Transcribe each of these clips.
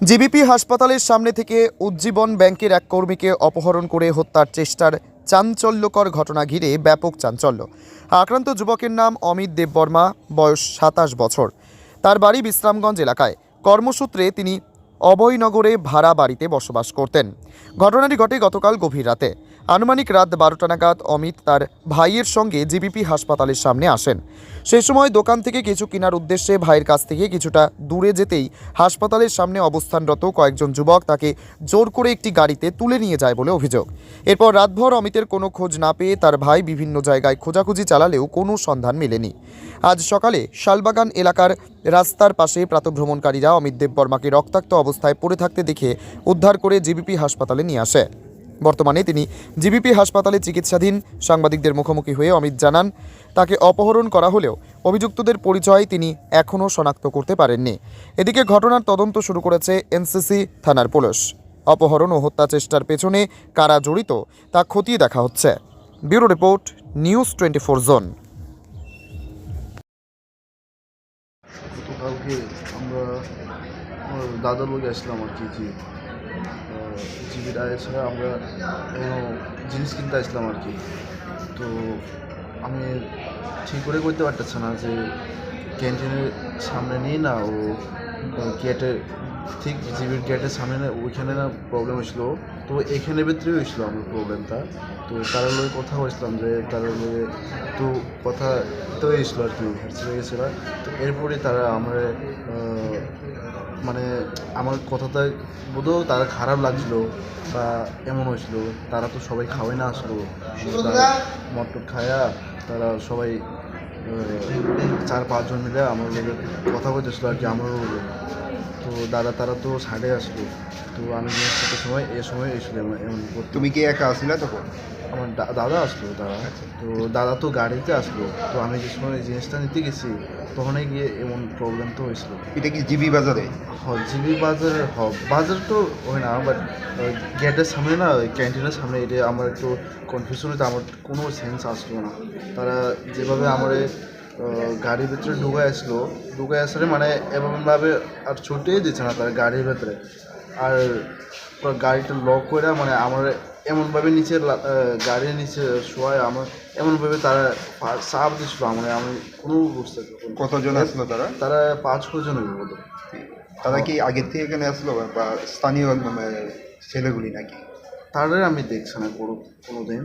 GBP হাসপাতালের সামনে থেকে উজ্জীবন ব্যাংকের এক কর্মীকে অপহরণ করে হত্যার চেষ্টার চাঞ্চল্যকর ঘটনা ঘিরে ব্যাপক চাঞ্চল্য। আক্রান্ত যুবকের নাম অমিত দেববর্মা, বয়স 27 বছর। তার বাড়ি বিশ্রামগঞ্জ এলাকায়। কর্মসূত্রে তিনি অভয়নগরে ভাড়া বাড়িতে বসবাস করতেন। ঘটনাটি ঘটে গতকাল গভীর রাতে। আনুমানিক রাত 12টা নাগাদ অমিত তার ভাইয়ের সঙ্গে জিবিপি হাসপাতালের সামনে আসেন। সেই সময় দোকান থেকে কিছু কেনার উদ্দেশ্যে ভাইয়ের কাছ থেকে কিছুটা দূরে যেতেই হাসপাতালের সামনে অবস্থানরত কয়েকজন যুবক তাকে জোর করে একটি গাড়িতে তুলে নিয়ে যায় বলে অভিযোগ। এরপর রাতভর অমিতের কোনো খোঁজ না পেয়ে তার ভাই বিভিন্ন জায়গায় খোঁজাখুঁজি চালালেও কোনো সন্ধান মেলেনি। আজ সকালে শালবাগান এলাকার রাস্তার পাশে প্রাতঃভ্রমণকারীরা অমিত দেববর্মাকে রক্তাক্ত অবস্থায় পড়ে থাকতে দেখে উদ্ধার করে জিবিপি হাসপাতালে নিয়ে আসে। বর্তমানে তিনি জিবিপি হাসপাতালে চিকিৎসাধীন। সাংবাদিকদের মুখোমুখি হয়ে অমিত জানান, তাকে অপহরণ করা হলেও অভিযুক্তদের পরিচয় তিনি এখনও শনাক্ত করতে পারেননি। এদিকে ঘটনার তদন্ত শুরু করেছে এনসিসি থানার পুলিশ। অপহরণ ও হত্যা চেষ্টার পেছনে কারা জড়িত তা খতিয়ে দেখা হচ্ছে। Bureau report, news 24 zone. কালকে আমরা দাদার লোক আসলাম আর কি জিবির আয়ের ছাড়া আমরা জিনিস কিনতে আসলাম আর কি। তো আমি ঠিক করে করতে পারতেছে না যে ক্যান্টিনের সামনে নিয়ে না ও গেটের ঠিক জিবির গেটের সামনে না ওইখানে না প্রবলেম হয়েছিল। তো এখানের ভিতরেই হয়েছিল আমার প্রবলেমটা। তো তারা লোক কথা হয়েছিলাম যে তারা লোক তো কথা তো হয়েছিল আর কি, হয়ে গেছিল। তো এরপরে তারা আমার মানে আমার কথাটা বোধহয় তারা খারাপ লাগছিলো বা এমন হয়েছিল। তারা তো সবাই খাওয়াই না আসলো, মটর খায়া তারা সবাই 4-5 জন মিলে আমার কথা বলতেছিল আর কি। আমার তো তারা তো সাইডে আসলো। তো আমি এ সময় এসেছিলাম এমন। তুমি কি একা আসলে তখন? আমার দাদা আসলো। তো দাদা তো গাড়িতে আসলো। তো আমি যে সময় জিনিসটা নিতে গেছি তখনই গিয়ে এমন প্রবলেম তো হয়েছিল। এটা কি জিবি বাজারে? জিবি বাজারে বাজার তো হয় না, বাট গেটের সামনে না, ক্যান্টিনের সামনে। এটা আমার একটু কনফিউশন হতো, আমার কোনো সেন্স আসলো না। তারা যেভাবে আমার গাড়ির ভিতরে ঢুকে আসলে মানে এমনভাবে আর ছুটেই দিচ্ছে না তারা গাড়ির ভেতরে। আর গাড়িটা লক করে মানে আমার এমনভাবে নিচে গাড়ির নিচে শোয়ায় আমার এমনভাবে তারা চাপ দিচ্ছিল আমার। আমি কোনো বুঝতে পারছি। কতজন আসলো তারা? তারা 5-6 জন হইব বলতো। তারা কি আগের থেকে এখানে আসলো বা স্থানীয় ছেলেগুলি নাকি? তারা আমি দেখছি না কোনো দিন।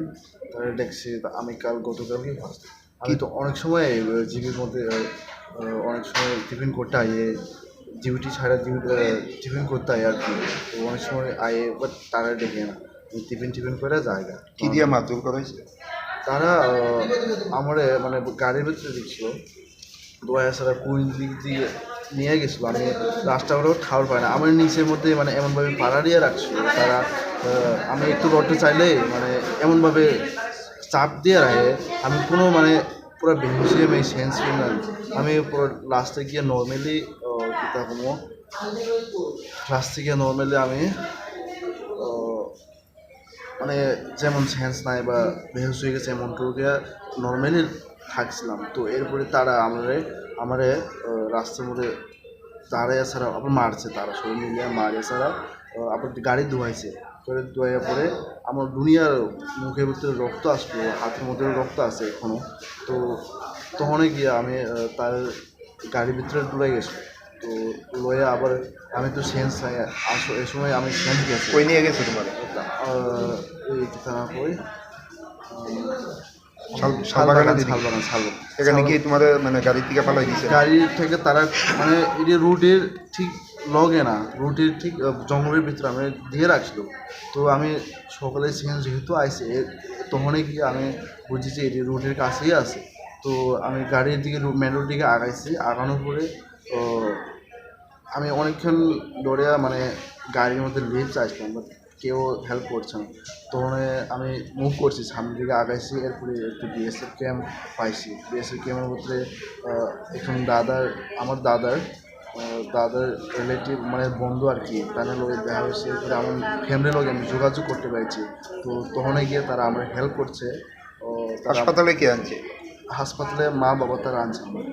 তারা দেখছি আমি গতকালই ফার্স্ট। আমি তো অনেক সময় জিবির মধ্যে অনেক সময় টিফিন করতে আইয়ে, ডিউটি ছাড়া টিফিন করতে আয় আর কি। তো অনেক সময় আয়ে, বাট তারা দেখে না টিফিন করে জায়গা। কি দিয়ে মারধর করা হয়েছে? তারা আমার মানে গাড়ির ভিতরে দিচ্ছিল, দোয়া সারা পুরী দিক দিয়ে নিয়ে গেছিলো। আমি রাস্তাগুলো খাওয়ার পাই না, আমার নিচের মধ্যে মানে এমনভাবে পাড়া দিয়ে রাখছিল তারা। আমি একটু রডটা চাইলে মানে এমনভাবে চাপ দিয়ে রাখে, আমি কোনো মানে পুরো বেহুশি আমি সেন্স না। আমি পুরো লাস্টে গিয়ে নর্মালি আমি মানে যেমন সেন্স নাই বা বেহুশ হয়ে গেছে এমনটুকু নর্মালি থাকছিলাম। তো এরপরে তারা আমারে রাস্তার মধ্যে দাঁড়ায় ছাড়া আবার মারছে। তারা সবাই মিলিয়ে মারে ছাড়া আবার গাড়ি ধোয়াইছে। ধোয়াইয়া পরে আমার দুনিয়ার মুখের ভিতরে রক্ত আসলো, হাতের মধ্যে রক্ত আছে এখনও। তো তখনই গিয়ে আমি তার গাড়ির ভিতরে ডুবে গেছি। তো লয়ে আবার আমি তো সেন্স এই সময় আমি সেন্স গেছি। কই নিয়ে গেছে তোমার? এই থানা কই শালবাগান। এখানে কি তোমার মানে গাড়ি থেকে পালাই দিছে? গাড়ি থেকে তারা মানে এটা রুটের ঠিক লগে না, রুটের ঠিক জঙ্গলের ভিতরে আমি দিয়ে রাখছিল। তো আমি সকালে সেখানে যেহেতু আইসি তখনই গিয়ে আমি বুঝেছি এটি রুটের কাছেই আছে। তো আমি গাড়ির দিকে মেন রোড দিকে আগানোর পরে আমি অনেকক্ষণ ধরে মানে গাড়ির মধ্যে লিফট আসলাম, বাট কেউ হেল্প করছে না। তখন আমি মুভ করছি, সামনের দিকে আগাইছি। এরপরে একটু বিএসএফ ক্যাম্প পাইছি। বিএসএফ ক্যাম্পের মধ্যে এখন আমার দাদার রিলেটিভ মানে বন্ধু আর কি, তাদের লোকের দেখা হয়েছে। এরপরে আমার ফ্যামিলির লোক আমি যোগাযোগ করতে পেরেছি। তো তখনই গিয়ে তারা আমার হেল্প করছে। হাসপাতালে কে আনছে? হাসপাতালে মা বাবা তারা আনছে আমার।